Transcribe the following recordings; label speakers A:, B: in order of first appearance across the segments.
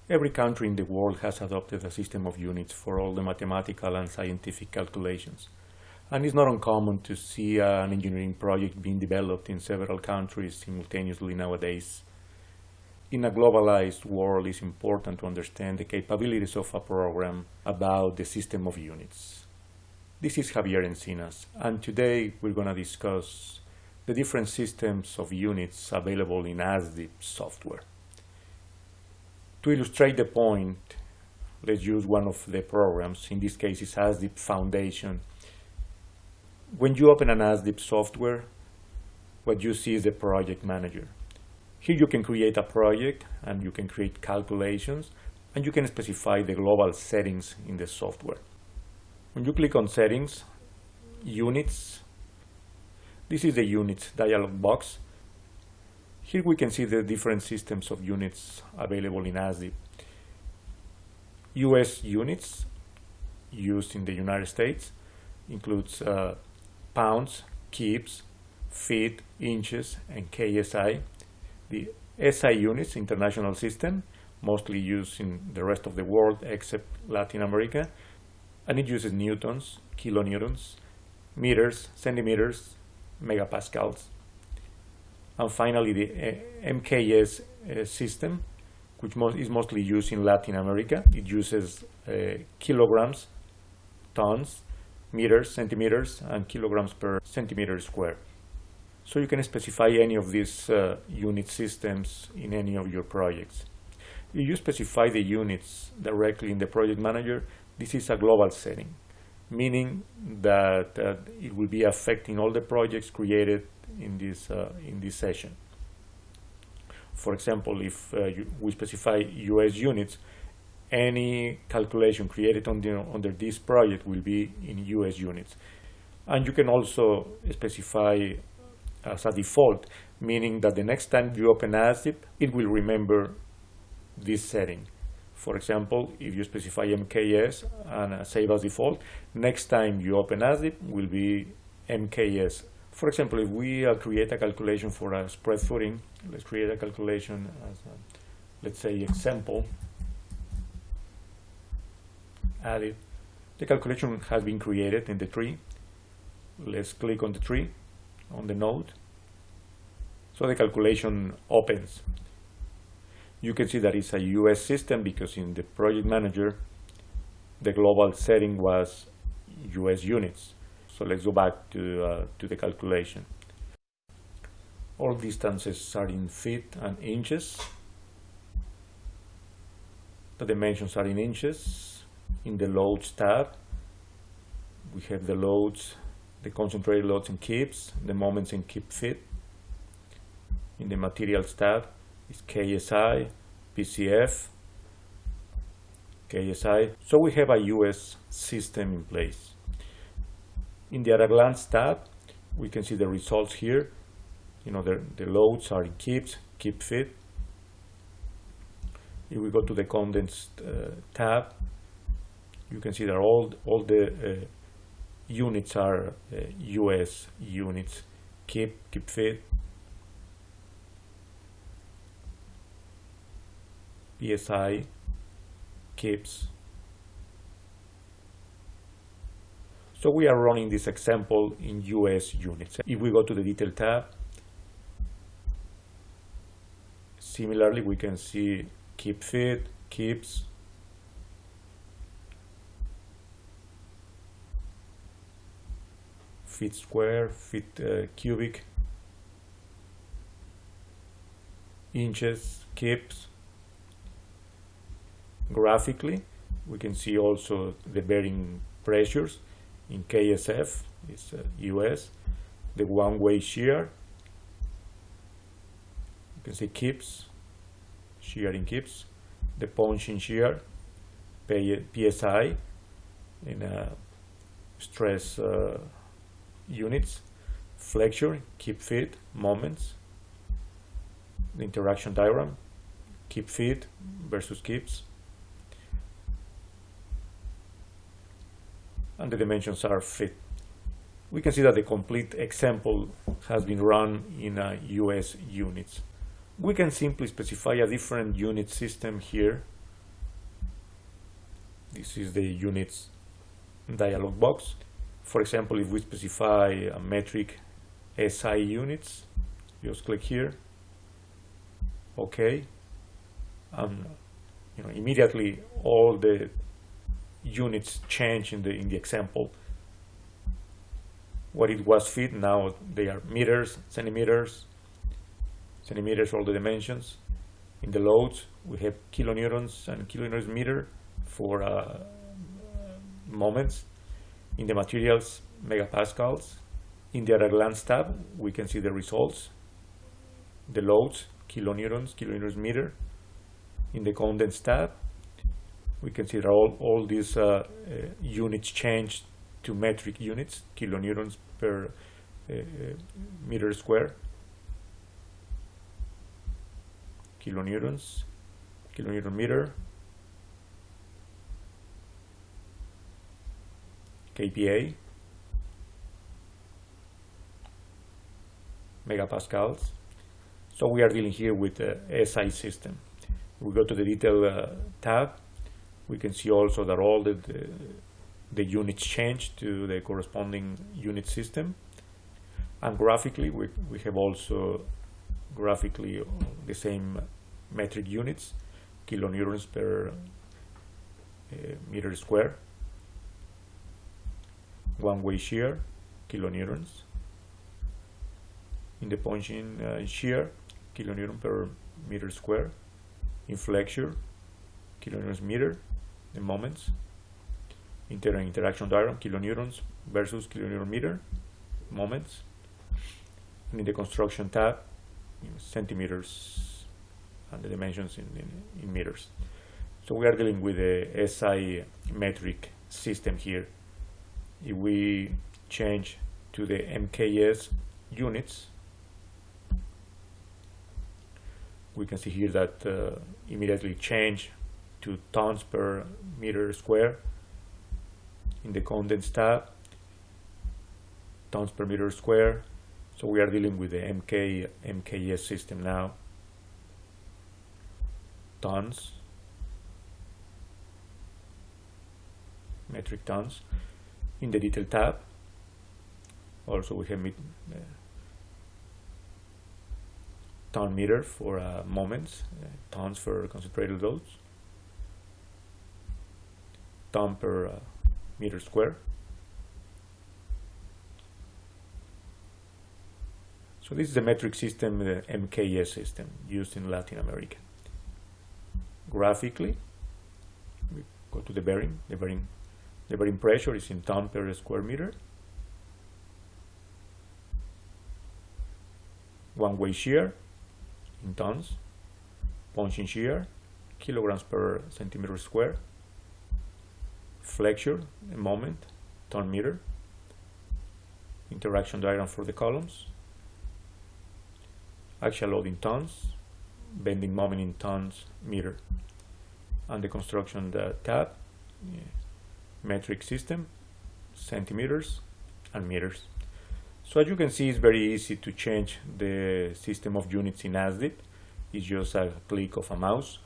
A: Every country in the world has adopted a system of units for all the mathematical and scientific calculations. And it's not uncommon to see an engineering project being developed in several countries simultaneously nowadays. In a globalized world, it's important to understand the capabilities of a program about the system of units. This is Javier Encinas, and today we're going to discuss the different systems of units available in ASDIP software. To illustrate the point, let's use one of the programs. In this case, it's ASDIP Foundation. When you open an ASDIP software, what you see is the project manager. Here you can create a project and you can create calculations and you can specify the global settings in the software. When you click on Settings, Units, this is the Units dialog box. Here we can see the different systems of units available in ASDIP. US units used in the United States includes pounds, kips, feet, inches, and KSI. The SI units, international system, mostly used in the rest of the world except Latin America, and it uses newtons, kilonewtons, meters, centimeters, megapascals. And finally, the MKS system, which is mostly used in Latin America. It uses kilograms, tons, meters, centimeters, and kilograms per centimeter square. So you can specify any of these unit systems in any of your projects. If you specify the units directly in the project manager, this is a global setting, meaning that it will be affecting all the projects created in this session. For example, if we specify US units, any calculation created under this project will be in US units. And you can also specify as a default, meaning that the next time you open ASDIP, it will remember this setting. For example, if you specify MKS and save as default, next time you open ASDIP will be MKS. For example, if we create a calculation for a spread footing, let's create a calculation as, let's say, example, added. The calculation has been created in the tree. Let's click on the tree, on the node. So the calculation opens. You can see that it's a US system because in the project manager, the global setting was US units. So let's go back to the calculation. All distances are in feet and inches. The dimensions are in inches. In the loads tab, we have the loads, the concentrated loads in kips, the moments in kip feet. In the materials tab is KSI, PCF, KSI. So we have a US system in place. In the at a glance tab, we can see the results here. You know, the loads are in kips, kip feet. If we go to the condensed tab, you can see that all the units are US units, kip feet, PSI, kips. So we are running this example in US units. If we go to the detail tab, similarly we can see kip feet, kips, feet square, feet cubic, inches, kips. Graphically, we can see also the bearing pressures in KSF, it's US, the one-way shear. You can see kips, shear in kips, the punching shear, PSI in stress units, flexure, kip feet, moments, the interaction diagram, kip feet versus kips, and the dimensions are feet. We can see that the complete example has been run in US units. We can simply specify a different unit system here This is the units dialog box. For example, if we specify a metric SI units, just click here, OK, and immediately all the units change in the example. What it was feet, now they are meters, centimeters, all the dimensions. In the loads, we have kilonewtons and kilonewtons meter for moments. In the materials, megapascals. In the at a glance tab, we can see the results, the loads, kilonewtons meter. In the contents tab, we can see that all these units changed to metric units, kilonewtons per meter square. Kilonewtons, kilonewton meter, kPa, megapascals. So we are dealing here with the SI system. We go to the detail tab. We can see also that all the units change to the corresponding unit system. And graphically, we have also graphically the same metric units, kilonewtons per meter square. One-way shear, kilonewtons. In the punching shear, kilonewton per meter square. In flexure, kilonewtons meter, the moments. Interaction diagram, kilonewtons versus kilonewton meter, moments. And in the construction tab, centimeters and the dimensions in meters. So we are dealing with a SI metric system here. If we change to the MKS units, we can see here that immediately change to tons per meter square. In the contents tab, tons per meter square. So we are dealing with the MKS system now. Tons, metric tons. In the detail tab, also we have ton meter for moments, tons for concentrated loads, ton per meter square. So this is the metric system, the MKS system, used in Latin America. Graphically, we go to the bearing. The bearing pressure is in ton per square meter. One-way shear in tons. Punching shear, kilograms per centimeter square. Flexure, a moment, ton meter. Interaction diagram for the columns. Axial load in tons. Bending moment in tons meter. And the construction tab. Metric system, centimeters and meters. So as you can see, it's very easy to change the system of units in ASDIP. It's just a click of a mouse,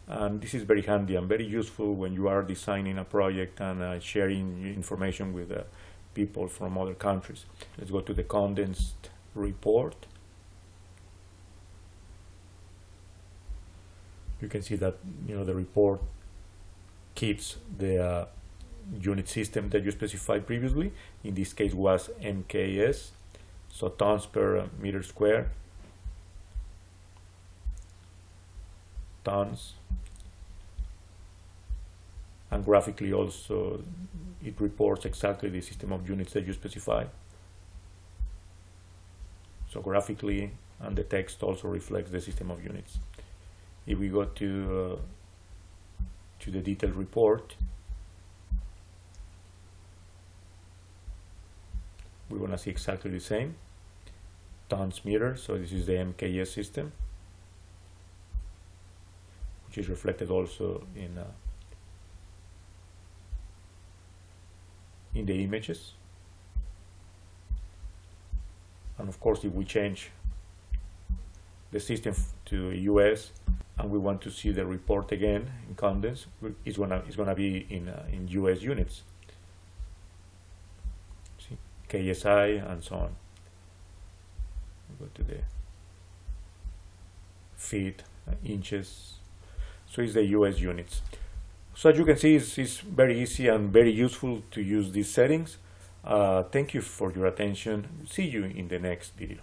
A: and this is very handy and very useful when you are designing a project and sharing information with people from other countries. Let's go to the condensed report. You can see that the report keeps the unit system that you specified previously. In this case was MKS, so tons per meter square, tons, and graphically also it reports exactly the system of units that you specified. So graphically, and the text also reflects the system of units. If we go to the detailed report, we're going to see exactly the same. Tons meter, so this is the MKS system, which is reflected also in the images. And of course, if we change the system to US, and we want to see the report again in condensed, it's gonna be in US units. See, KSI and so on. Go to the feet, inches. So it's the US units. So as you can see, it's very easy and very useful to use these settings. Thank you for your attention. See you in the next video.